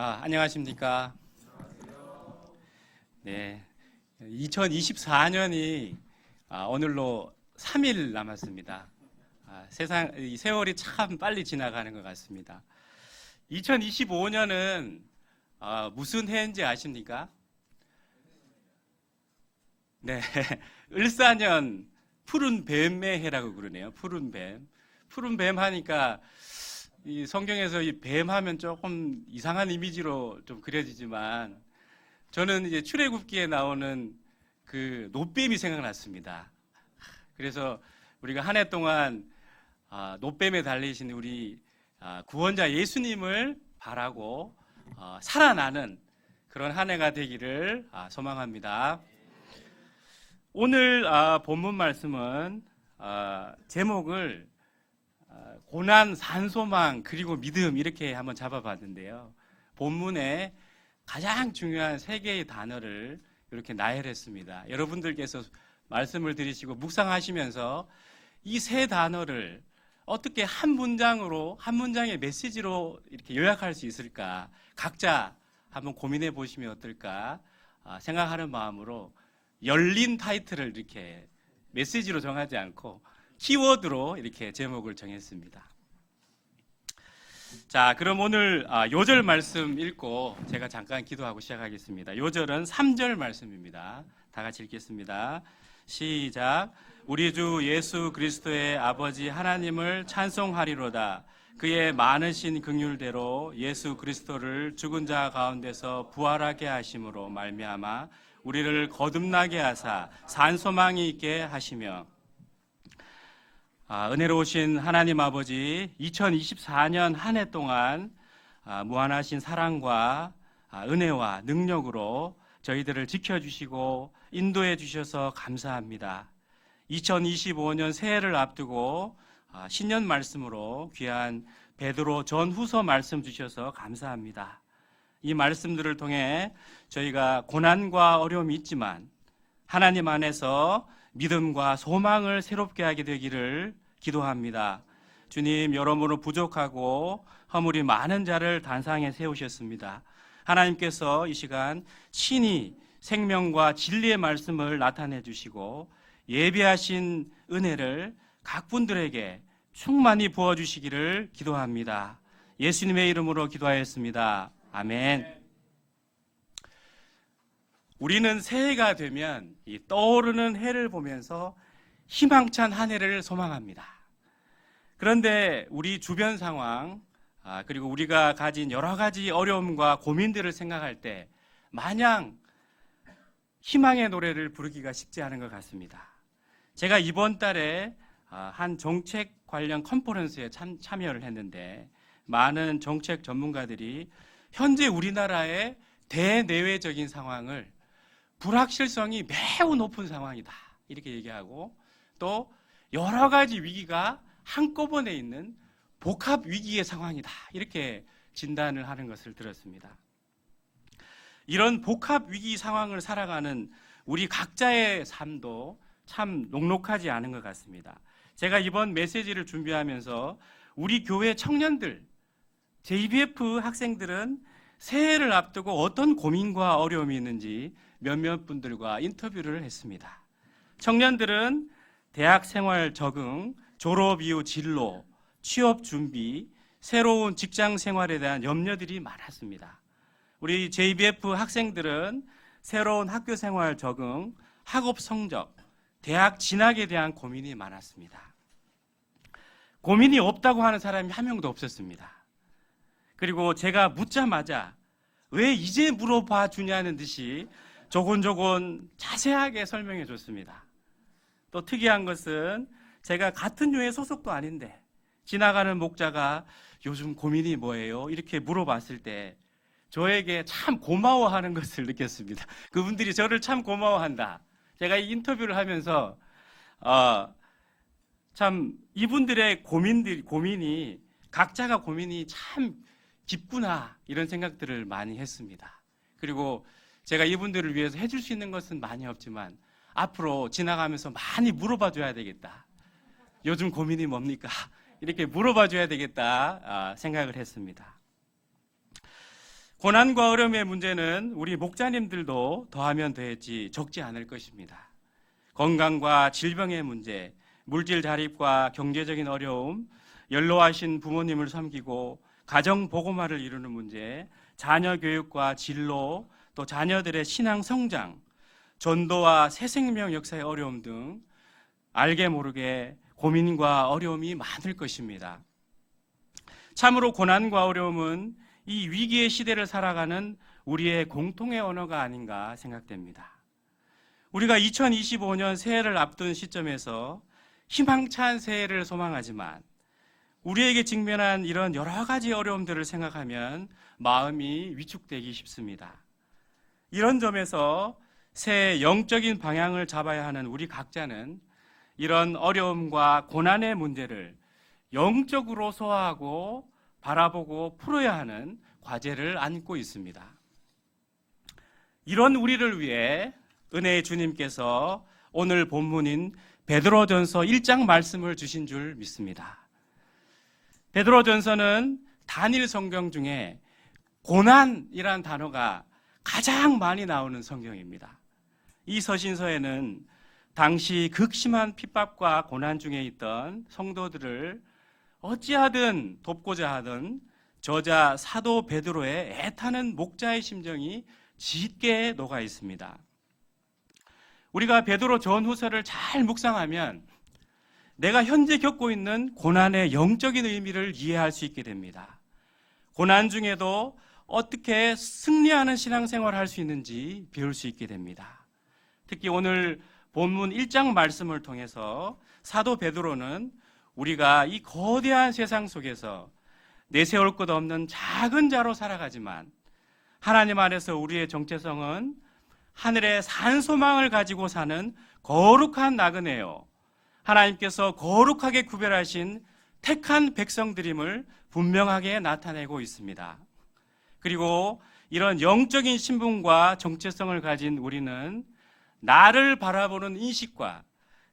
안녕하십니까. 네, 2024년이 오늘로 3일 남았습니다. 이 세월이 참 빨리 지나가는 것 같습니다. 2025년은 무슨 해인지 아십니까? 네, 을사년 푸른 뱀의 해라고 그러네요. 푸른 뱀. 푸른 뱀 하니까 이 성경에서 이 뱀 하면 조금 이상한 이미지로 좀 그려지지만 저는 이제 출애굽기에 나오는 그 놋뱀이 생각났습니다. 그래서 우리가 한 해 동안 놋뱀에 달리신 우리 구원자 예수님을 바라고 살아나는 그런 한 해가 되기를 소망합니다. 오늘 본문 말씀은 제목을 고난, 산소망, 그리고 믿음 이렇게 한번 잡아봤는데요. 본문에 가장 중요한 세 개의 단어를 이렇게 나열했습니다. 여러분들께서 말씀을 들으시고 묵상하시면서 이 세 단어를 어떻게 한 문장으로, 한 문장의 메시지로 이렇게 요약할 수 있을까? 각자 한번 고민해 보시면 어떨까 생각하는 마음으로 열린 타이틀을 이렇게 메시지로 정하지 않고 키워드로 이렇게 제목을 정했습니다. 자, 그럼 오늘 요절 말씀 읽고 제가 잠깐 기도하고 시작하겠습니다. 요절은 3절 말씀입니다. 다 같이 읽겠습니다. 시작. 우리 주 예수 그리스도의 아버지 하나님을 찬송하리로다. 그의 많으신 긍휼대로 예수 그리스도를 죽은 자 가운데서 부활하게 하심으로 말미암아 우리를 거듭나게 하사 산소망이 있게 하시며 은혜로우신 하나님 아버지, 2024년 한 해 동안 무한하신 사랑과 은혜와 능력으로 저희들을 지켜주시고 인도해 주셔서 감사합니다. 2025년 새해를 앞두고 신년 말씀으로 귀한 베드로 전후서 말씀 주셔서 감사합니다. 이 말씀들을 통해 저희가 고난과 어려움이 있지만 하나님 안에서 믿음과 소망을 새롭게 하게 되기를 기도합니다. 주님, 여러모로 부족하고 허물이 많은 자를 단상에 세우셨습니다. 하나님께서 이 시간 친히 생명과 진리의 말씀을 나타내 주시고 예비하신 은혜를 각 분들에게 충만히 부어주시기를 기도합니다. 예수님의 이름으로 기도하였습니다. 아멘. 우리는 새해가 되면 이 떠오르는 해를 보면서 희망찬 한 해를 소망합니다. 그런데 우리 주변 상황, 그리고 우리가 가진 여러 가지 어려움과 고민들을 생각할 때 마냥 희망의 노래를 부르기가 쉽지 않은 것 같습니다. 제가 이번 달에 한 정책 관련 컨퍼런스에 참여를 했는데 많은 정책 전문가들이 현재 우리나라의 대내외적인 상황을 불확실성이 매우 높은 상황이다 이렇게 얘기하고 또 여러 가지 위기가 한꺼번에 있는 복합 위기의 상황이다 이렇게 진단을 하는 것을 들었습니다. 이런 복합 위기 상황을 살아가는 우리 각자의 삶도 참 녹록하지 않은 것 같습니다. 제가 이번 메시지를 준비하면서 우리 교회 청년들, JBF 학생들은 새해를 앞두고 어떤 고민과 어려움이 있는지 몇몇 분들과 인터뷰를 했습니다. 청년들은 대학 생활 적응, 졸업 이후 진로, 취업 준비, 새로운 직장 생활에 대한 염려들이 많았습니다. 우리 JBF 학생들은 새로운 학교 생활 적응, 학업 성적, 대학 진학에 대한 고민이 많았습니다. 고민이 없다고 하는 사람이 한 명도 없었습니다. 그리고 제가 묻자마자 왜 이제 물어봐 주냐는 듯이 조곤조곤 자세하게 설명해 줬습니다. 또 특이한 것은 제가 같은 교회 소속도 아닌데 지나가는 목자가 요즘 고민이 뭐예요? 이렇게 물어봤을 때 저에게 참 고마워하는 것을 느꼈습니다. 그분들이 저를 참 고마워한다. 제가 이 인터뷰를 하면서 참 이분들의 고민이 각자가 고민이 참 깊구나 이런 생각들을 많이 했습니다. 그리고 제가 이분들을 위해서 해줄 수 있는 것은 많이 없지만 앞으로 지나가면서 많이 물어봐 줘야 되겠다. 요즘 고민이 뭡니까? 이렇게 물어봐 줘야 되겠다 생각을 했습니다. 고난과 어려움의 문제는 우리 목자님들도 더하면 더했지 적지 않을 것입니다. 건강과 질병의 문제, 물질 자립과 경제적인 어려움, 연로하신 부모님을 섬기고 가정 보고마를 이루는 문제, 자녀 교육과 진로, 또 자녀들의 신앙 성장, 전도와 새 생명 역사의 어려움 등 알게 모르게 고민과 어려움이 많을 것입니다. 참으로 고난과 어려움은 이 위기의 시대를 살아가는 우리의 공통의 언어가 아닌가 생각됩니다. 우리가 2025년 새해를 앞둔 시점에서 희망찬 새해를 소망하지만 우리에게 직면한 이런 여러 가지 어려움들을 생각하면 마음이 위축되기 쉽습니다. 이런 점에서 새해 영적인 방향을 잡아야 하는 우리 각자는 이런 어려움과 고난의 문제를 영적으로 소화하고 바라보고 풀어야 하는 과제를 안고 있습니다. 이런 우리를 위해 은혜의 주님께서 오늘 본문인 베드로전서 1장 말씀을 주신 줄 믿습니다. 베드로전서는 단일 성경 중에 고난이란 단어가 가장 많이 나오는 성경입니다. 이 서신서에는 당시 극심한 핍박과 고난 중에 있던 성도들을 어찌하든 돕고자 하던 저자 사도 베드로의 애타는 목자의 심정이 짙게 녹아 있습니다. 우리가 베드로 전후서를 잘 묵상하면 내가 현재 겪고 있는 고난의 영적인 의미를 이해할 수 있게 됩니다. 고난 중에도 어떻게 승리하는 신앙생활을 할 수 있는지 배울 수 있게 됩니다. 특히 오늘 본문 1장 말씀을 통해서 사도 베드로는 우리가 이 거대한 세상 속에서 내세울 것 없는 작은 자로 살아가지만 하나님 안에서 우리의 정체성은 하늘의 산 소망을 가지고 사는 거룩한 나그네요, 하나님께서 거룩하게 구별하신 택한 백성들임을 분명하게 나타내고 있습니다. 그리고 이런 영적인 신분과 정체성을 가진 우리는 나를 바라보는 인식과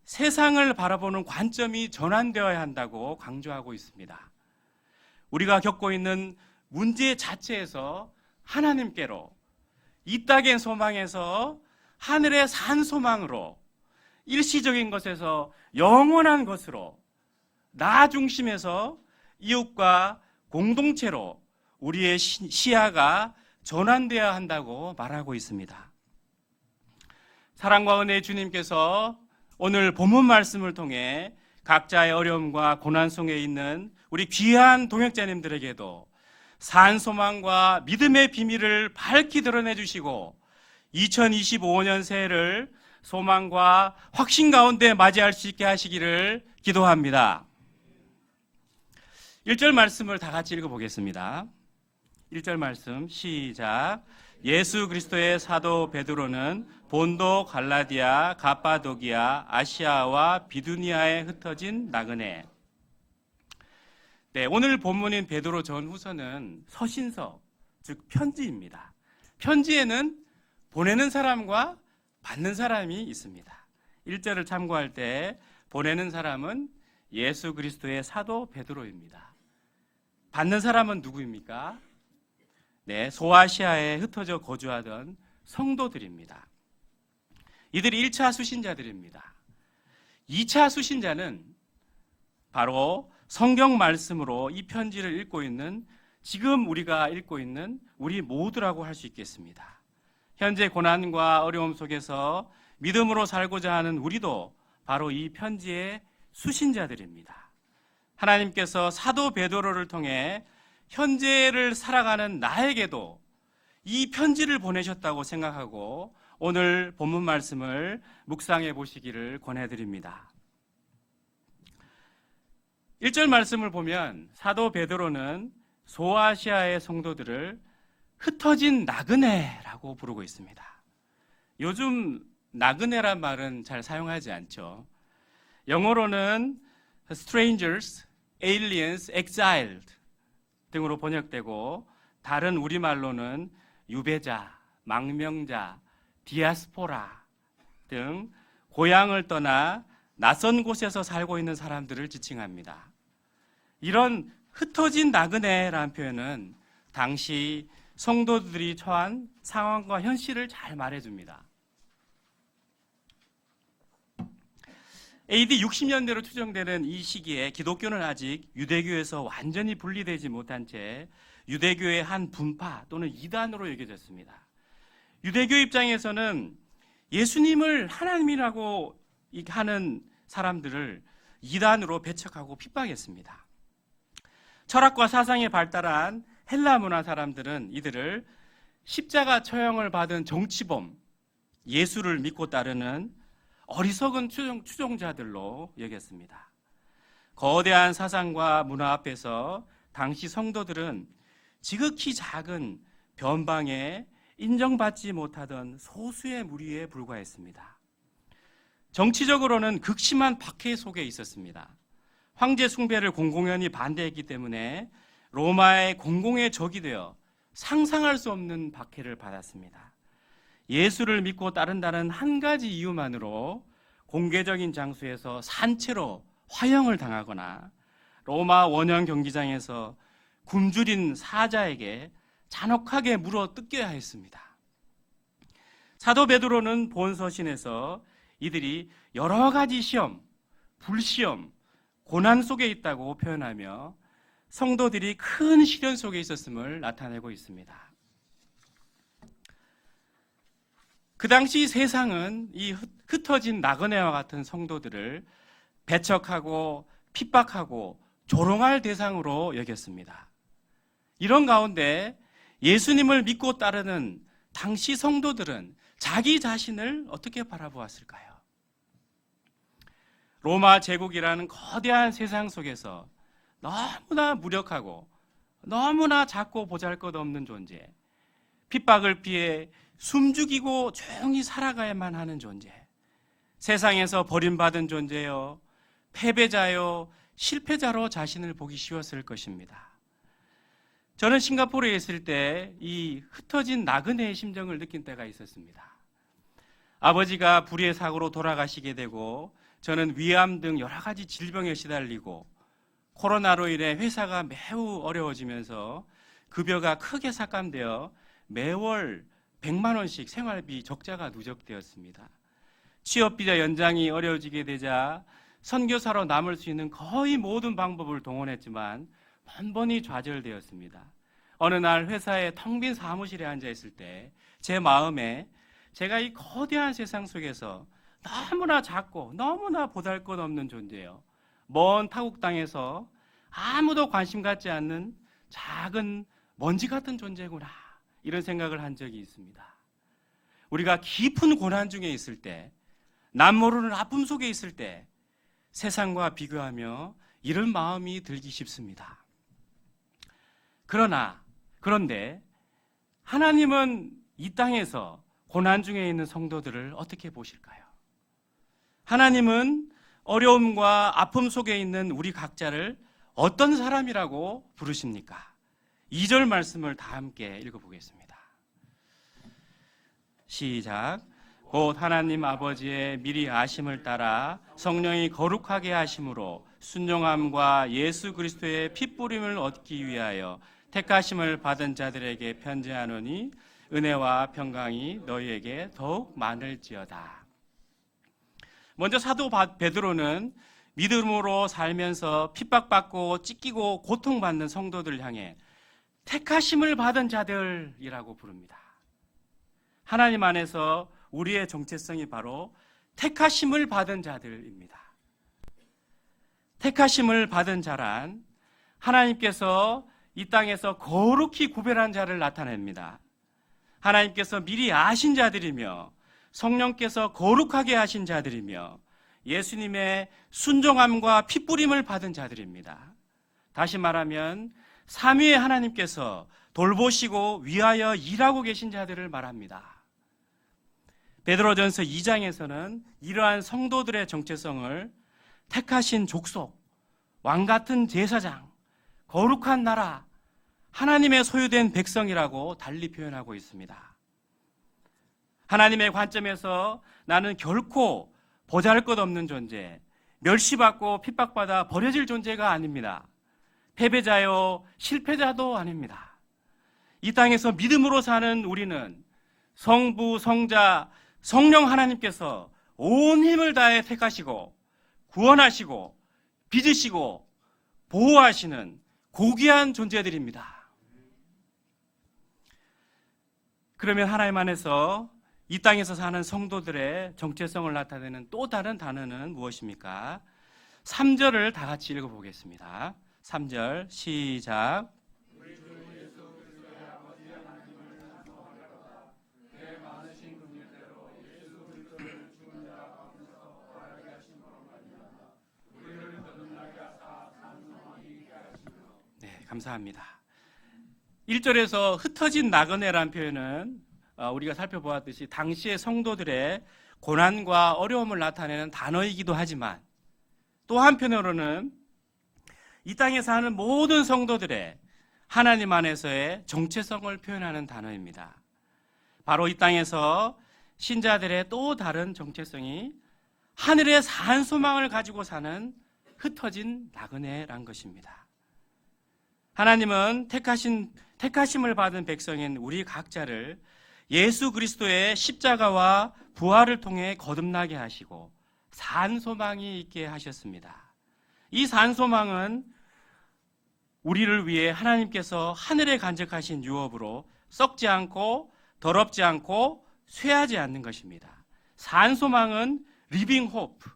세상을 바라보는 관점이 전환되어야 한다고 강조하고 있습니다. 우리가 겪고 있는 문제 자체에서 하나님께로, 이 땅의 소망에서 하늘의 산 소망으로, 일시적인 것에서 영원한 것으로, 나 중심에서 이웃과 공동체로 우리의 시야가 전환되어야 한다고 말하고 있습니다. 사랑과 은혜의 주님께서 오늘 본문 말씀을 통해 각자의 어려움과 고난 속에 있는 우리 귀한 동역자님들에게도 산 소망과 믿음의 비밀을 밝히 드러내 주시고 2025년 새해를 소망과 확신 가운데 맞이할 수 있게 하시기를 기도합니다. 1절 말씀을 다 같이 읽어보겠습니다. 1절 말씀 시작. 예수 그리스도의 사도 베드로는 본도, 갈라디아, 갑바도기아, 아시아와 비두니아에 흩어진 나그네. 네, 오늘 본문인 베드로 전후서는 서신서, 즉 편지입니다. 편지에는 보내는 사람과 받는 사람이 있습니다. 1절을 참고할 때 보내는 사람은 예수 그리스도의 사도 베드로입니다. 받는 사람은 누구입니까? 네, 소아시아에 흩어져 거주하던 성도들입니다. 이들이 1차 수신자들입니다. 2차 수신자는 바로 성경 말씀으로 이 편지를 읽고 있는, 지금 우리가 읽고 있는 우리 모두라고 할 수 있겠습니다. 현재 고난과 어려움 속에서 믿음으로 살고자 하는 우리도 바로 이 편지의 수신자들입니다. 하나님께서 사도 베드로를 통해 현재를 살아가는 나에게도 이 편지를 보내셨다고 생각하고 오늘 본문 말씀을 묵상해 보시기를 권해드립니다. 1절 말씀을 보면 사도 베드로는 소아시아의 성도들을 흩어진 나그네라고 부르고 있습니다. 요즘 나그네란 말은 잘 사용하지 않죠. 영어로는 strangers, aliens, exiled 등으로 번역되고 다른 우리말로는 유배자, 망명자, 디아스포라 등 고향을 떠나 낯선 곳에서 살고 있는 사람들을 지칭합니다. 이런 흩어진 나그네라는 표현은 당시 성도들이 처한 상황과 현실을 잘 말해줍니다. AD 60년대로 추정되는 이 시기에 기독교는 아직 유대교에서 완전히 분리되지 못한 채 유대교의 한 분파 또는 이단으로 여겨졌습니다. 유대교 입장에서는 예수님을 하나님이라고 하는 사람들을 이단으로 배척하고 핍박했습니다. 철학과 사상이 발달한 헬라 문화 사람들은 이들을 십자가 처형을 받은 정치범, 예수를 믿고 따르는 어리석은 추종자들로 여겼습니다. 거대한 사상과 문화 앞에서 당시 성도들은 지극히 작은 변방에 인정받지 못하던 소수의 무리에 불과했습니다. 정치적으로는 극심한 박해 속에 있었습니다. 황제 숭배를 공공연히 반대했기 때문에 로마의 공공의 적이 되어 상상할 수 없는 박해를 받았습니다. 예수를 믿고 따른다는 한 가지 이유만으로 공개적인 장소에서 산채로 화형을 당하거나 로마 원형 경기장에서 굶주린 사자에게 잔혹하게 물어 뜯겨야 했습니다. 사도 베드로는 본서신에서 이들이 여러 가지 시험, 불시험, 고난 속에 있다고 표현하며 성도들이 큰 시련 속에 있었음을 나타내고 있습니다. 그 당시 세상은 이 흩어진 나그네와 같은 성도들을 배척하고 핍박하고 조롱할 대상으로 여겼습니다. 이런 가운데 예수님을 믿고 따르는 당시 성도들은 자기 자신을 어떻게 바라보았을까요? 로마 제국이라는 거대한 세상 속에서 너무나 무력하고 너무나 작고 보잘것없는 존재, 핍박을 피해 숨죽이고 조용히 살아가야만 하는 존재, 세상에서 버림받은 존재요, 패배자요, 실패자로 자신을 보기 쉬웠을 것입니다. 저는 싱가포르에 있을 때 이 흩어진 나그네의 심정을 느낀 때가 있었습니다. 아버지가 불의의 사고로 돌아가시게 되고 저는 위암 등 여러 가지 질병에 시달리고 코로나로 인해 회사가 매우 어려워지면서 급여가 크게 삭감되어 매월 100만 원씩 생활비 적자가 누적되었습니다. 취업비자 연장이 어려워지게 되자 선교사로 남을 수 있는 거의 모든 방법을 동원했지만 번번이 좌절되었습니다. 어느 날 회사의 텅 빈 사무실에 앉아 있을 때 제 마음에 제가 이 거대한 세상 속에서 너무나 작고 너무나 보잘것없는 존재예요. 먼 타국 땅에서 아무도 관심 갖지 않는 작은 먼지 같은 존재구나, 이런 생각을 한 적이 있습니다. 우리가 깊은 고난 중에 있을 때, 남 모르는 아픔 속에 있을 때 세상과 비교하며 이런 마음이 들기 쉽습니다. 그런데 하나님은 이 땅에서 고난 중에 있는 성도들을 어떻게 보실까요? 하나님은 어려움과 아픔 속에 있는 우리 각자를 어떤 사람이라고 부르십니까? 2절 말씀을 다 함께 읽어보겠습니다. 시작. 곧 하나님 아버지의 미리 아심을 따라 성령이 거룩하게 하심으로 순종함과 예수 그리스도의 핏부림을 얻기 위하여 택하심을 받은 자들에게 편지하노니 은혜와 평강이 너희에게 더욱 많을지어다. 먼저 사도 베드로는 믿음으로 살면서 핍박받고 찢기고 고통받는 성도들을 향해 택하심을 받은 자들이라고 부릅니다. 하나님 안에서 우리의 정체성이 바로 택하심을 받은 자들입니다. 택하심을 받은 자란 하나님께서 이 땅에서 거룩히 구별한 자를 나타냅니다. 하나님께서 미리 아신 자들이며 성령께서 거룩하게 하신 자들이며 예수님의 순종함과 핏부림을 받은 자들입니다. 다시 말하면 삼위의 하나님께서 돌보시고 위하여 일하고 계신 자들을 말합니다. 베드로전서 2장에서는 이러한 성도들의 정체성을 택하신 족속, 왕같은 제사장, 거룩한 나라, 하나님의 소유된 백성이라고 달리 표현하고 있습니다. 하나님의 관점에서 나는 결코 보잘것없는 존재, 멸시받고 핍박받아 버려질 존재가 아닙니다. 패배자요 실패자도 아닙니다. 이 땅에서 믿음으로 사는 우리는 성부, 성자, 성령 하나님께서 온 힘을 다해 택하시고 구원하시고 빚으시고 보호하시는 고귀한 존재들입니다. 그러면 하나님 안에서 이 땅에서 사는 성도들의 정체성을 나타내는 또 다른 단어는 무엇입니까? 3절을 다 같이 읽어보겠습니다. 3절 시작. 네, 감사합니다. 1절에서 흩어진 나그네라는 표현은 우리가 살펴보았듯이 당시의 성도들의 고난과 어려움을 나타내는 단어이기도 하지만 또 한편으로는 이 땅에 사는 모든 성도들의 하나님 안에서의 정체성을 표현하는 단어입니다. 바로 이 땅에서 신자들의 또 다른 정체성이 하늘의 산 소망을 가지고 사는 흩어진 나그네란 것입니다. 하나님은 택하심을 받은 백성인 우리 각자를 예수 그리스도의 십자가와 부활을 통해 거듭나게 하시고 산 소망이 있게 하셨습니다. 이 산 소망은 우리를 위해 하나님께서 하늘에 간직하신 유업으로 썩지 않고 더럽지 않고 쇠하지 않는 것입니다. 산 소망은 리빙 호프,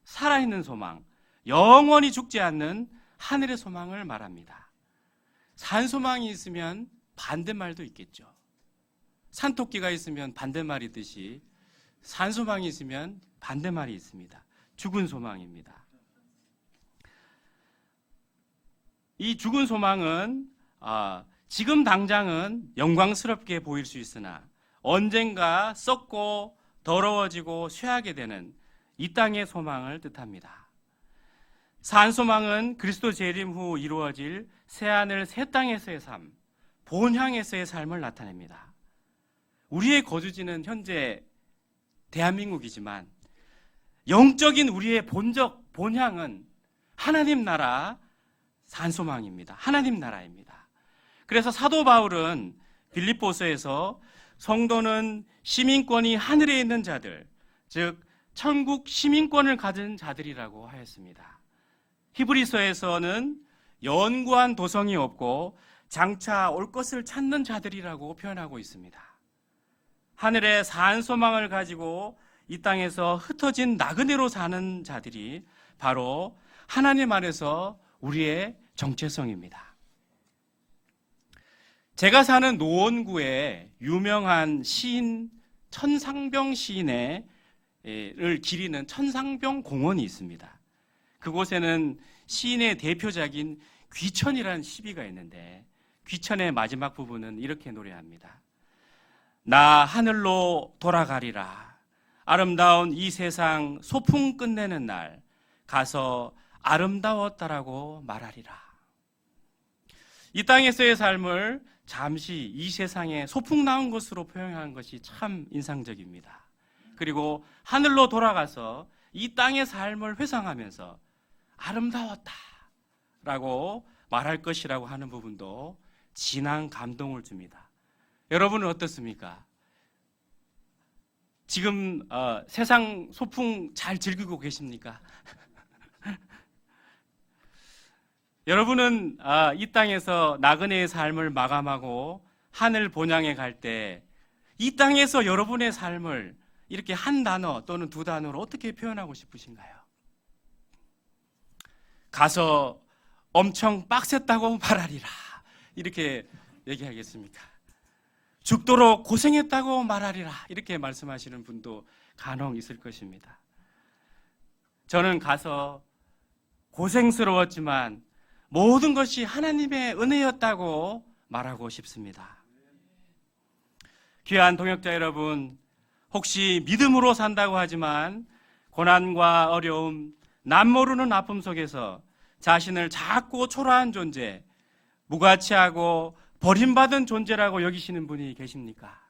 살아있는 소망, 영원히 죽지 않는 하늘의 소망을 말합니다. 산 소망이 있으면 반대말도 있겠죠. 산토끼가 있으면 반대말이 있듯이 산 소망이 있으면 반대말이 있습니다. 죽은 소망입니다. 이 죽은 소망은 지금 당장은 영광스럽게 보일 수 있으나 언젠가 썩고 더러워지고 쇠하게 되는 이 땅의 소망을 뜻합니다. 산 소망은 그리스도 재림 후 이루어질 새하늘 새 땅에서의 삶, 본향에서의 삶을 나타냅니다. 우리의 거주지는 현재 대한민국이지만 영적인 우리의 본향은 하나님 나라 산소망입니다. 하나님 나라입니다. 그래서 사도 바울은 빌립보서에서 성도는 시민권이 하늘에 있는 자들, 즉 천국 시민권을 가진 자들이라고 하였습니다. 히브리서에서는 연구한 도성이 없고 장차 올 것을 찾는 자들이라고 표현하고 있습니다. 하늘의 산 소망을 가지고 이 땅에서 흩어진 나그네로 사는 자들이 바로 하나님 안에서 우리의 정체성입니다. 제가 사는 노원구에 유명한 시인 천상병 시인을 기리는 천상병 공원이 있습니다. 그곳에는 시인의 대표작인 귀천이라는 시비가 있는데 귀천의 마지막 부분은 이렇게 노래합니다. 나 하늘로 돌아가리라. 아름다운 이 세상 소풍 끝내는 날 가서 아름다웠다라고 말하리라. 이 땅에서의 삶을 잠시 이 세상에 소풍 나온 것으로 표현하는 것이 참 인상적입니다. 그리고 하늘로 돌아가서 이 땅의 삶을 회상하면서 아름다웠다라고 말할 것이라고 하는 부분도 진한 감동을 줍니다. 여러분은 어떻습니까? 지금 세상 소풍 잘 즐기고 계십니까? 여러분은 이 땅에서 나그네의 삶을 마감하고 하늘 본향에 갈 때 이 땅에서 여러분의 삶을 이렇게 한 단어 또는 두 단어로 어떻게 표현하고 싶으신가요? 가서 엄청 빡셌다고 말하리라 이렇게 얘기하겠습니까? 죽도록 고생했다고 말하리라 이렇게 말씀하시는 분도 간혹 있을 것입니다. 저는 가서 고생스러웠지만 모든 것이 하나님의 은혜였다고 말하고 싶습니다. 귀한 동역자 여러분, 혹시 믿음으로 산다고 하지만 고난과 어려움, 남모르는 아픔 속에서 자신을 작고 초라한 존재, 무가치하고 버림받은 존재라고 여기시는 분이 계십니까?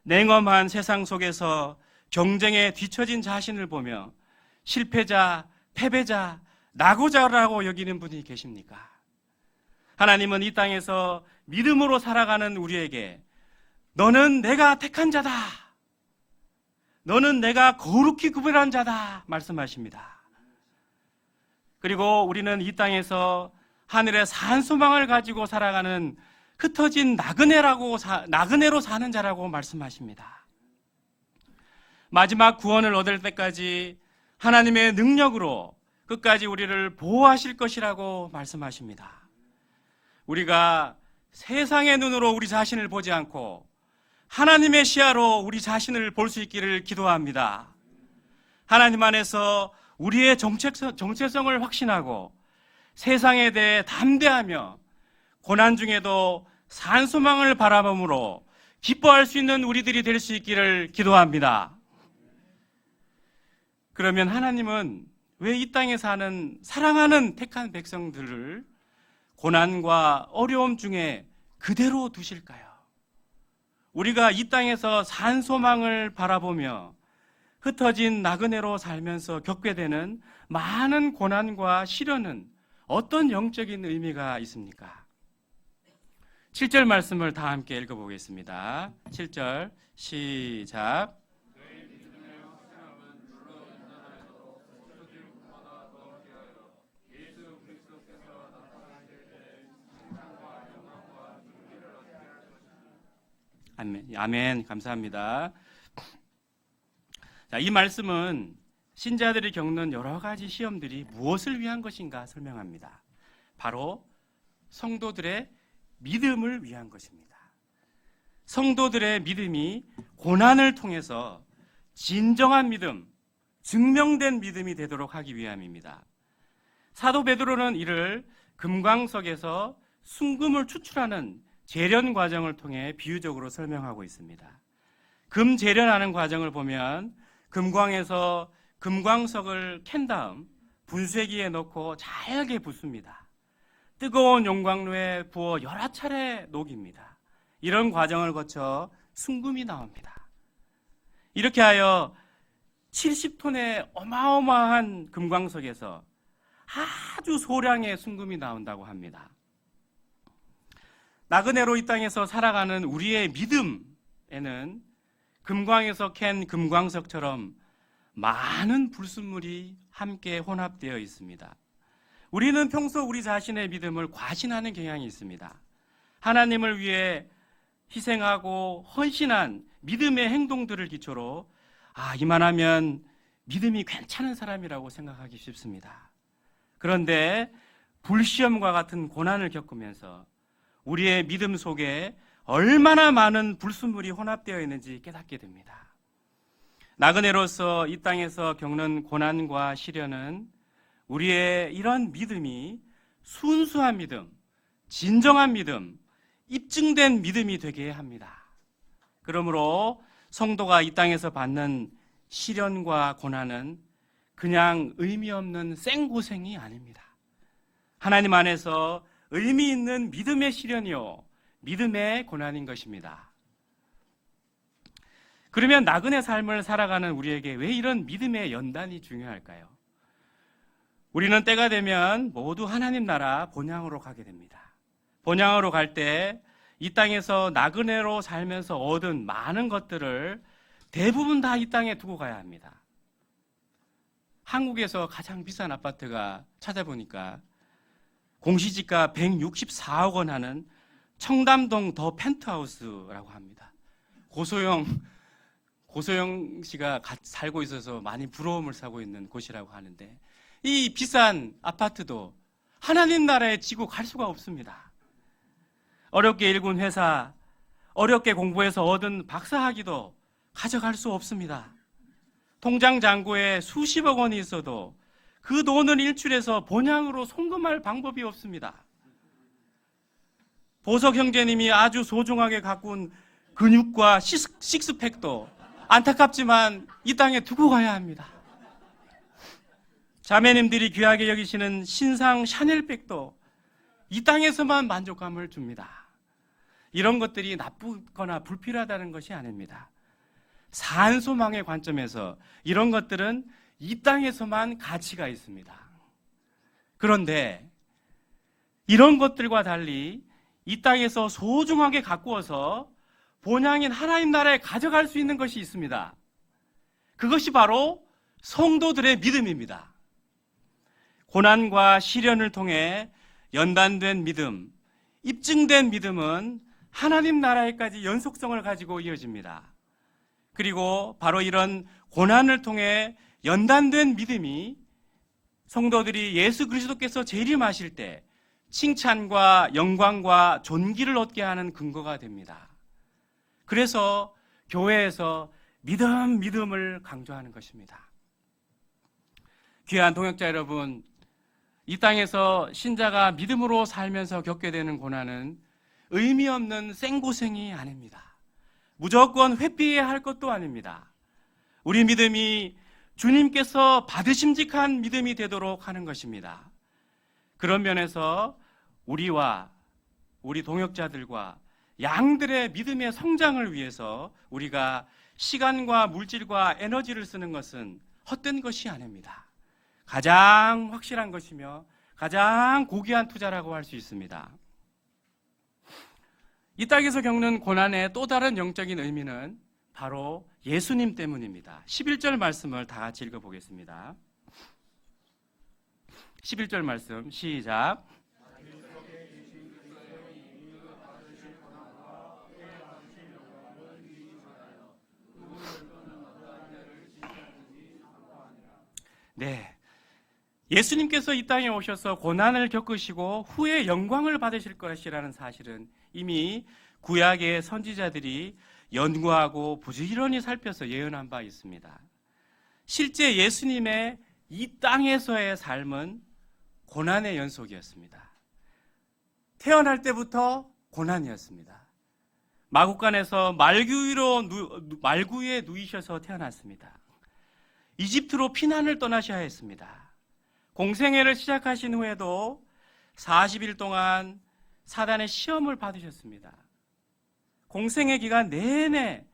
냉엄한 세상 속에서 경쟁에 뒤처진 자신을 보며 실패자, 패배자, 낙오자라고 여기는 분이 계십니까? 하나님은 이 땅에서 믿음으로 살아가는 우리에게 너는 내가 택한 자다. 너는 내가 거룩히 구별한 자다 말씀하십니다. 그리고 우리는 이 땅에서 하늘의 산 소망을 가지고 살아가는 흩어진 나그네로 사는 자라고 말씀하십니다. 마지막 구원을 얻을 때까지 하나님의 능력으로 끝까지 우리를 보호하실 것이라고 말씀하십니다. 우리가 세상의 눈으로 우리 자신을 보지 않고 하나님의 시야로 우리 자신을 볼 수 있기를 기도합니다. 하나님 안에서 우리의 정체성을 확신하고 세상에 대해 담대하며 고난 중에도 산 소망을 바라봄으로 기뻐할 수 있는 우리들이 될 수 있기를 기도합니다. 그러면 하나님은 왜 이 땅에 사는 사랑하는 택한 백성들을 고난과 어려움 중에 그대로 두실까요? 우리가 이 땅에서 산 소망을 바라보며 흩어진 나그네로 살면서 겪게 되는 많은 고난과 시련은 어떤 영적인 의미가 있습니까? 7절 말씀을 다 함께 읽어보겠습니다. 7절 시작. 아멘. 감사합니다. 자, 이 말씀은 신자들이 겪는 여러 가지 시험들이 무엇을 위한 것인가 설명합니다. 바로 성도들의 믿음을 위한 것입니다. 성도들의 믿음이 고난을 통해서 진정한 믿음, 증명된 믿음이 되도록 하기 위함입니다. 사도 베드로는 이를 금광석에서 순금을 추출하는 재련 과정을 통해 비유적으로 설명하고 있습니다. 금 재련하는 과정을 보면 금광에서 금광석을 캔 다음 분쇄기에 넣고 잘게 붓습니다. 뜨거운 용광로에 부어 여러 차례 녹입니다. 이런 과정을 거쳐 순금이 나옵니다. 이렇게 하여 70톤의 어마어마한 금광석에서 아주 소량의 순금이 나온다고 합니다. 나그네로 이 땅에서 살아가는 우리의 믿음에는 금광에서 캔 금광석처럼 많은 불순물이 함께 혼합되어 있습니다. 우리는 평소 우리 자신의 믿음을 과신하는 경향이 있습니다. 하나님을 위해 희생하고 헌신한 믿음의 행동들을 기초로 이만하면 믿음이 괜찮은 사람이라고 생각하기 쉽습니다. 그런데 불시험과 같은 고난을 겪으면서 우리의 믿음 속에 얼마나 많은 불순물이 혼합되어 있는지 깨닫게 됩니다. 나그네로서 이 땅에서 겪는 고난과 시련은 우리의 이런 믿음이 순수한 믿음, 진정한 믿음, 입증된 믿음이 되게 합니다. 그러므로 성도가 이 땅에서 받는 시련과 고난은 그냥 의미 없는 생고생이 아닙니다. 하나님 안에서 의미 있는 믿음의 시련이요, 믿음의 고난인 것입니다. 그러면 나그네 삶을 살아가는 우리에게 왜 이런 믿음의 연단이 중요할까요? 우리는 때가 되면 모두 하나님 나라 본향으로 가게 됩니다. 본향으로 갈 때 이 땅에서 나그네로 살면서 얻은 많은 것들을 대부분 다 이 땅에 두고 가야 합니다. 한국에서 가장 비싼 아파트가 찾아보니까 공시지가 164억 원 하는 청담동 더 펜트하우스라고 합니다. 고소영 씨가 살고 있어서 많이 부러움을 사고 있는 곳이라고 하는데, 이 비싼 아파트도 하나님 나라에 지고 갈 수가 없습니다. 어렵게 일군 회사, 어렵게 공부해서 얻은 박사학위도 가져갈 수 없습니다. 통장 잔고에 수십억 원이 있어도 그 돈을 일출해서 본향으로 송금할 방법이 없습니다. 보석 형제님이 아주 소중하게 가꾼 근육과 식스팩도 안타깝지만 이 땅에 두고 가야 합니다. 자매님들이 귀하게 여기시는 신상 샤넬백도 이 땅에서만 만족감을 줍니다. 이런 것들이 나쁘거나 불필요하다는 것이 아닙니다. 산소망의 관점에서 이런 것들은 이 땅에서만 가치가 있습니다. 그런데 이런 것들과 달리 이 땅에서 소중하게 가꾸어서 본향인 하나님 나라에 가져갈 수 있는 것이 있습니다. 그것이 바로 성도들의 믿음입니다. 고난과 시련을 통해 연단된 믿음, 입증된 믿음은 하나님 나라에까지 연속성을 가지고 이어집니다. 그리고 바로 이런 고난을 통해 연단된 믿음이 성도들이 예수 그리스도께서 재림하실 때 칭찬과 영광과 존귀를 얻게 하는 근거가 됩니다. 그래서 교회에서 믿음을 강조하는 것입니다. 귀한 동역자 여러분, 이 땅에서 신자가 믿음으로 살면서 겪게 되는 고난은 의미 없는 생고생이 아닙니다. 무조건 회피해야 할 것도 아닙니다. 우리 믿음이 주님께서 받으심직한 믿음이 되도록 하는 것입니다. 그런 면에서 우리와 우리 동역자들과 양들의 믿음의 성장을 위해서 우리가 시간과 물질과 에너지를 쓰는 것은 헛된 것이 아닙니다. 가장 확실한 것이며 가장 고귀한 투자라고 할 수 있습니다. 이 땅에서 겪는 고난의 또 다른 영적인 의미는 바로 예수님 때문입니다. 11절 말씀을 다 같이 읽어보겠습니다. 11절 말씀 시작. 네, 예수님께서 이 땅에 오셔서 고난을 겪으시고 후에 영광을 받으실 것이라는 사실은 이미 구약의 선지자들이 연구하고 부지런히 살펴서 예언한 바 있습니다. 실제 예수님의 이 땅에서의 삶은 고난의 연속이었습니다. 태어날 때부터 고난이었습니다. 마구간에서 말구에 누이셔서 태어났습니다. 이집트로 피난을 떠나셔야 했습니다. 공생애를 시작하신 후에도 40일 동안 사단의 시험을 받으셨습니다. 공생애 기간 내내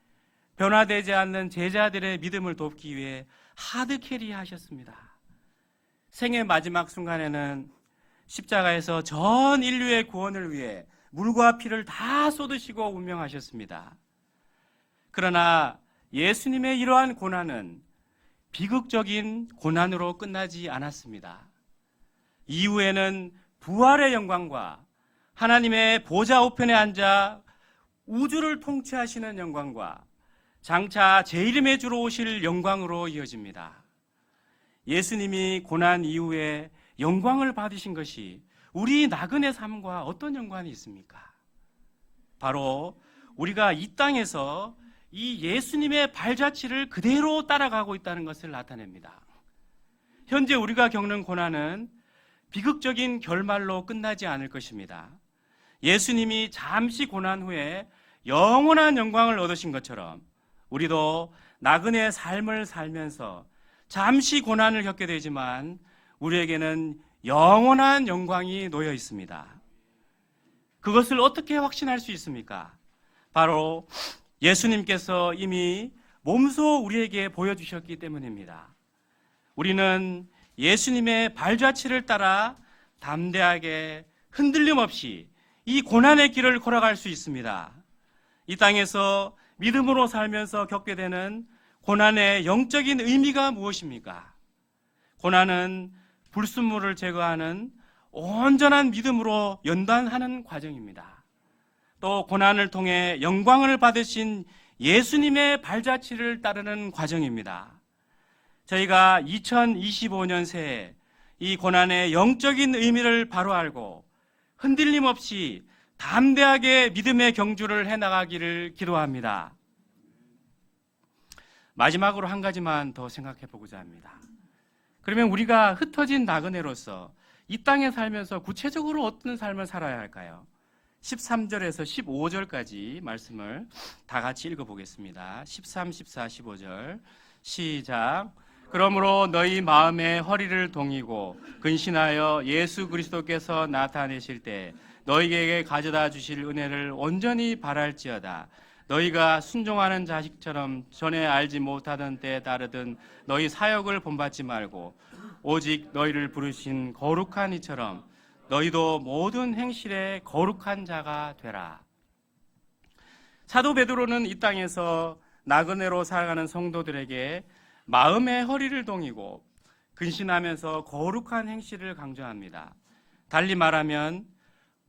변화되지 않는 제자들의 믿음을 돕기 위해 하드캐리 하셨습니다. 생의 마지막 순간에는 십자가에서 전 인류의 구원을 위해 물과 피를 다 쏟으시고 운명하셨습니다. 그러나 예수님의 이러한 고난은 비극적인 고난으로 끝나지 않았습니다. 이후에는 부활의 영광과 하나님의 보좌 우편에 앉아 우주를 통치하시는 영광과 장차 재림의 주로 오실 영광으로 이어집니다. 예수님이 고난 이후에 영광을 받으신 것이 우리 나그네 삶과 어떤 연관이 있습니까? 바로 우리가 이 땅에서 이 예수님의 발자취를 그대로 따라가고 있다는 것을 나타냅니다. 현재 우리가 겪는 고난은 비극적인 결말로 끝나지 않을 것입니다. 예수님이 잠시 고난 후에 영원한 영광을 얻으신 것처럼 우리도 나그네의 삶을 살면서 잠시 고난을 겪게 되지만 우리에게는 영원한 영광이 놓여 있습니다. 그것을 어떻게 확신할 수 있습니까? 바로 예수님께서 이미 몸소 우리에게 보여주셨기 때문입니다. 우리는 예수님의 발자취를 따라 담대하게 흔들림 없이 이 고난의 길을 걸어갈 수 있습니다. 이 땅에서 믿음으로 살면서 겪게 되는 고난의 영적인 의미가 무엇입니까? 고난은 불순물을 제거하는 온전한 믿음으로 연단하는 과정입니다. 또 고난을 통해 영광을 받으신 예수님의 발자취를 따르는 과정입니다. 저희가 2025년 새해 이 고난의 영적인 의미를 바로 알고 흔들림 없이 담대하게 믿음의 경주를 해나가기를 기도합니다. 마지막으로 한 가지만 더 생각해 보고자 합니다. 그러면 우리가 흩어진 나그네로서 이 땅에 살면서 구체적으로 어떤 삶을 살아야 할까요? 13절에서 15절까지 말씀을 다 같이 읽어보겠습니다. 13, 14, 15절 시작. 그러므로 너희 마음의 허리를 동이고 근신하여 예수 그리스도께서 나타내실 때 너희에게 가져다 주실 은혜를 온전히 바랄지어다. 너희가 순종하는 자식처럼 전에 알지 못하던 때에 따르던 너희 사역을 본받지 말고 오직 너희를 부르신 거룩한 이처럼 너희도 모든 행실에 거룩한 자가 되라. 사도 베드로는 이 땅에서 나그네로 살아가는 성도들에게 마음의 허리를 동이고 근신하면서 거룩한 행실을 강조합니다. 달리 말하면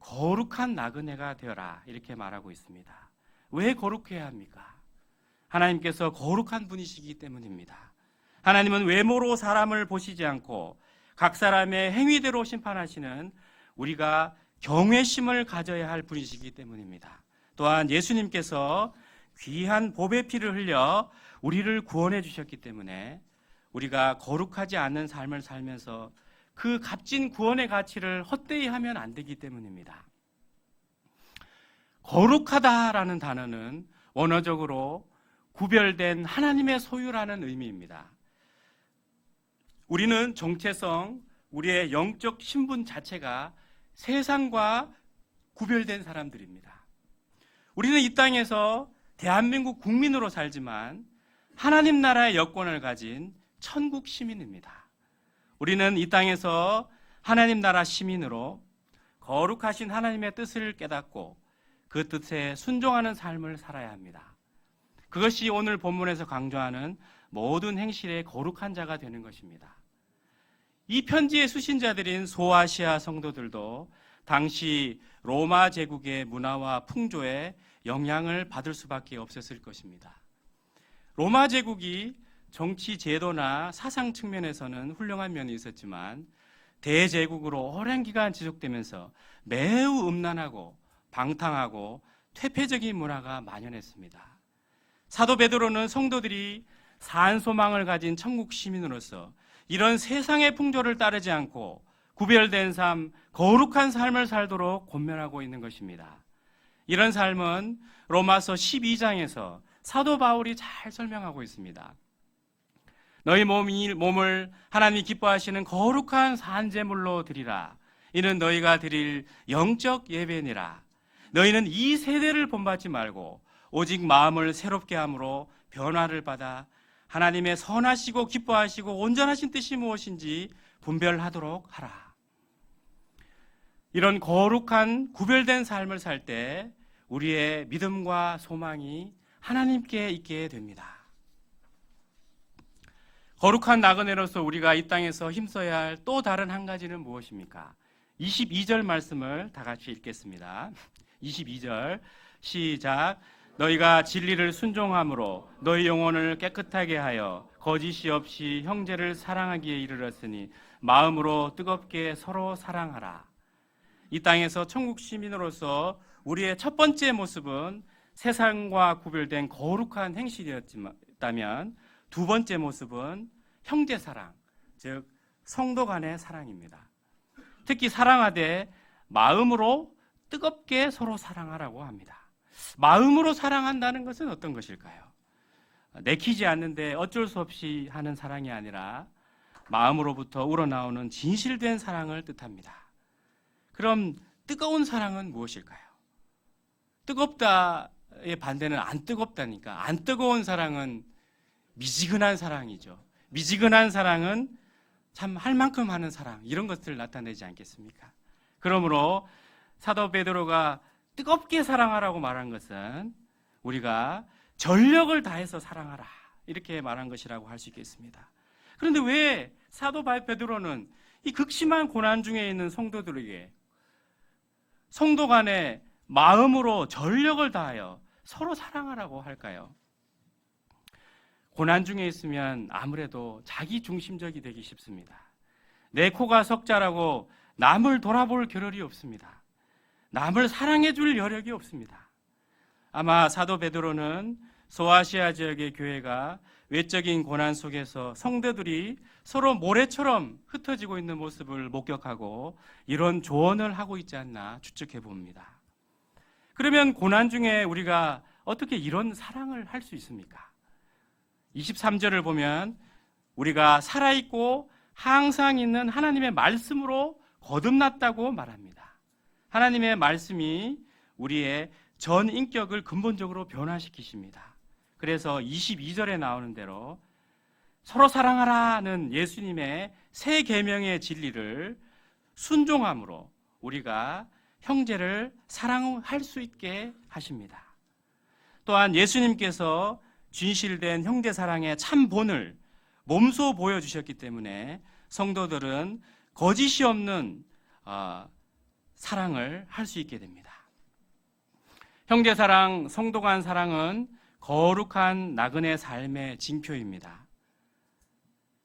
거룩한 나그네가 되어라, 이렇게 말하고 있습니다. 왜 거룩해야 합니까? 하나님께서 거룩한 분이시기 때문입니다. 하나님은 외모로 사람을 보시지 않고 각 사람의 행위대로 심판하시는 우리가 경외심을 가져야 할 분이시기 때문입니다. 또한 예수님께서 귀한 보배 피를 흘려 우리를 구원해 주셨기 때문에 우리가 거룩하지 않는 삶을 살면서 그 값진 구원의 가치를 헛되이 하면 안 되기 때문입니다. 거룩하다라는 단어는 원어적으로 구별된 하나님의 소유라는 의미입니다. 우리는 정체성, 우리의 영적 신분 자체가 세상과 구별된 사람들입니다. 우리는 이 땅에서 대한민국 국민으로 살지만 하나님 나라의 여권을 가진 천국 시민입니다. 우리는 이 땅에서 하나님 나라 시민으로 거룩하신 하나님의 뜻을 깨닫고 그 뜻에 순종하는 삶을 살아야 합니다. 그것이 오늘 본문에서 강조하는 모든 행실에 거룩한 자가 되는 것입니다. 이 편지의 수신자들인 소아시아 성도들도 당시 로마 제국의 문화와 풍조에 영향을 받을 수밖에 없었을 것입니다. 로마 제국이 정치 제도나 사상 측면에서는 훌륭한 면이 있었지만 대제국으로 오랜 기간 지속되면서 매우 음란하고 방탕하고 퇴폐적인 문화가 만연했습니다. 사도 베드로는 성도들이 산소망을 가진 천국 시민으로서 이런 세상의 풍조를 따르지 않고 구별된 삶, 거룩한 삶을 살도록 권면하고 있는 것입니다. 이런 삶은 로마서 12장에서 사도 바울이 잘 설명하고 있습니다. 너희 몸을 하나님이 기뻐하시는 거룩한 산제물로 드리라. 이는 너희가 드릴 영적 예배니라. 너희는 이 세대를 본받지 말고 오직 마음을 새롭게 함으로 변화를 받아 하나님의 선하시고 기뻐하시고 온전하신 뜻이 무엇인지 분별하도록 하라. 이런 거룩한 구별된 삶을 살 때 우리의 믿음과 소망이 하나님께 있게 됩니다. 거룩한 나그네로서 우리가 이 땅에서 힘써야 할 또 다른 한 가지는 무엇입니까? 22절 말씀을 다 같이 읽겠습니다. 22절 시작. 너희가 진리를 순종함으로 너희 영혼을 깨끗하게 하여 거짓이 없이 형제를 사랑하기에 이르렀으니 마음으로 뜨겁게 서로 사랑하라. 이 땅에서 천국 시민으로서 우리의 첫 번째 모습은 세상과 구별된 거룩한 행실이었다면 두 번째 모습은 형제 사랑, 즉 성도 간의 사랑입니다. 특히 사랑하되 마음으로 뜨겁게 서로 사랑하라고 합니다. 마음으로 사랑한다는 것은 어떤 것일까요? 내키지 않는데 어쩔 수 없이 하는 사랑이 아니라 마음으로부터 우러나오는 진실된 사랑을 뜻합니다. 그럼 뜨거운 사랑은 무엇일까요? 뜨겁다의 반대는 안 뜨겁다니까. 안 뜨거운 사랑은 미지근한 사랑이죠. 미지근한 사랑은 참 할 만큼 하는 사랑, 이런 것들을 나타내지 않겠습니까? 그러므로 사도 베드로가 뜨겁게 사랑하라고 말한 것은 우리가 전력을 다해서 사랑하라, 이렇게 말한 것이라고 할 수 있겠습니다. 그런데 왜 사도 베드로는 이 극심한 고난 중에 있는 성도들에게 성도 간에 마음으로 전력을 다하여 서로 사랑하라고 할까요? 고난 중에 있으면 아무래도 자기 중심적이 되기 쉽습니다. 내 코가 석자라고 남을 돌아볼 겨를이 없습니다. 남을 사랑해 줄 여력이 없습니다. 아마 사도 베드로는 소아시아 지역의 교회가 외적인 고난 속에서 성도들이 서로 모래처럼 흩어지고 있는 모습을 목격하고 이런 조언을 하고 있지 않나 추측해 봅니다. 그러면 고난 중에 우리가 어떻게 이런 사랑을 할 수 있습니까? 23절을 보면 우리가 살아있고 항상 있는 하나님의 말씀으로 거듭났다고 말합니다. 하나님의 말씀이 우리의 전 인격을 근본적으로 변화시키십니다. 그래서 22절에 나오는 대로 서로 사랑하라는 예수님의 새 계명의 진리를 순종함으로 우리가 형제를 사랑할 수 있게 하십니다. 또한 예수님께서 진실된 형제 사랑의 참 본을 몸소 보여주셨기 때문에 성도들은 거짓이 없는 사랑을 할 수 있게 됩니다. 형제 사랑, 성도 간 사랑은 거룩한 나그네 삶의 징표입니다.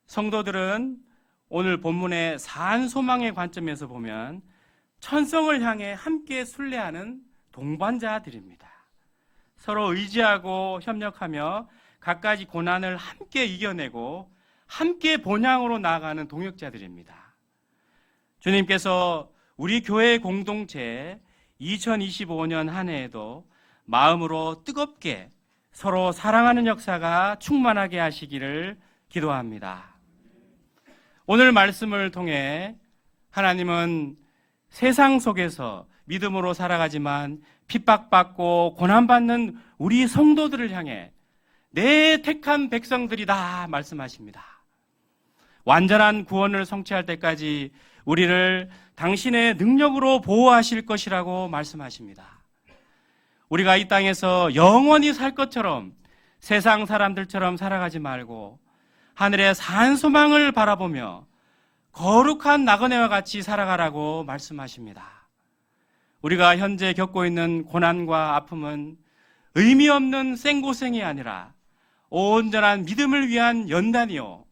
성도들은 오늘 본문의 사한 소망의 관점에서 보면 천성을 향해 함께 순례하는 동반자들입니다. 서로 의지하고 협력하며 갖가지 고난을 함께 이겨내고 함께 본향으로 나아가는 동역자들입니다. 주님께서 우리 교회 공동체 2025년 한 해에도 마음으로 뜨겁게 서로 사랑하는 역사가 충만하게 하시기를 기도합니다. 오늘 말씀을 통해 하나님은 세상 속에서 믿음으로 살아가지만 핍박받고 고난받는 우리 성도들을 향해 내 택한 백성들이다 말씀하십니다. 완전한 구원을 성취할 때까지 우리를 당신의 능력으로 보호하실 것이라고 말씀하십니다. 우리가 이 땅에서 영원히 살 것처럼 세상 사람들처럼 살아가지 말고 하늘의 산 소망을 바라보며 거룩한 나그네와 같이 살아가라고 말씀하십니다. 우리가 현재 겪고 있는 고난과 아픔은 의미 없는 생고생이 아니라 온전한 믿음을 위한 연단이요,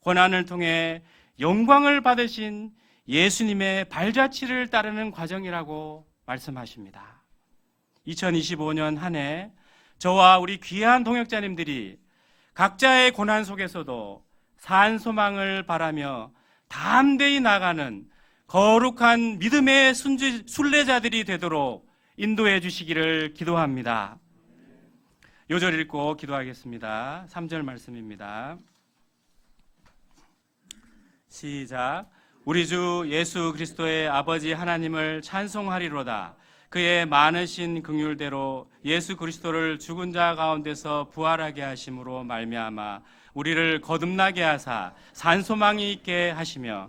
고난을 통해 영광을 받으신 예수님의 발자취를 따르는 과정이라고 말씀하십니다. 2025년 한 해 저와 우리 귀한 동역자님들이 각자의 고난 속에서도 산 소망을 바라며 담대히 나가는 거룩한 믿음의 순례자들이 되도록 인도해 주시기를 기도합니다. 요절 읽고 기도하겠습니다. 3절 말씀입니다. 시작. 우리 주 예수 그리스도의 아버지 하나님을 찬송하리로다. 그의 많으신 긍휼대로 예수 그리스도를 죽은 자 가운데서 부활하게 하심으로 말미암아 우리를 거듭나게 하사 산소망이 있게 하시며,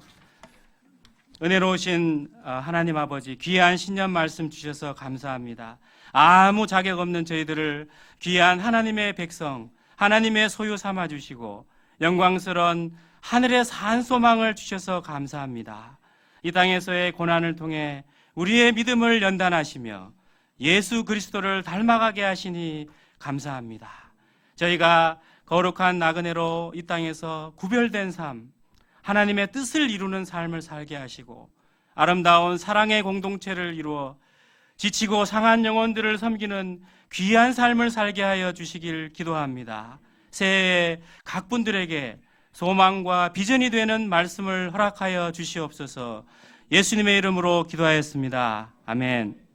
은혜로우신 하나님 아버지, 귀한 신년 말씀 주셔서 감사합니다. 아무 자격 없는 저희들을 귀한 하나님의 백성, 하나님의 소유 삼아 주시고 영광스러운 하늘의 산소망을 주셔서 감사합니다. 이 땅에서의 고난을 통해 우리의 믿음을 연단하시며 예수 그리스도를 닮아가게 하시니 감사합니다. 저희가 거룩한 나그네로 이 땅에서 구별된 삶, 하나님의 뜻을 이루는 삶을 살게 하시고 아름다운 사랑의 공동체를 이루어 지치고 상한 영혼들을 섬기는 귀한 삶을 살게 하여 주시길 기도합니다. 새해에 각 분들에게 소망과 비전이 되는 말씀을 허락하여 주시옵소서. 예수님의 이름으로 기도하였습니다. 아멘.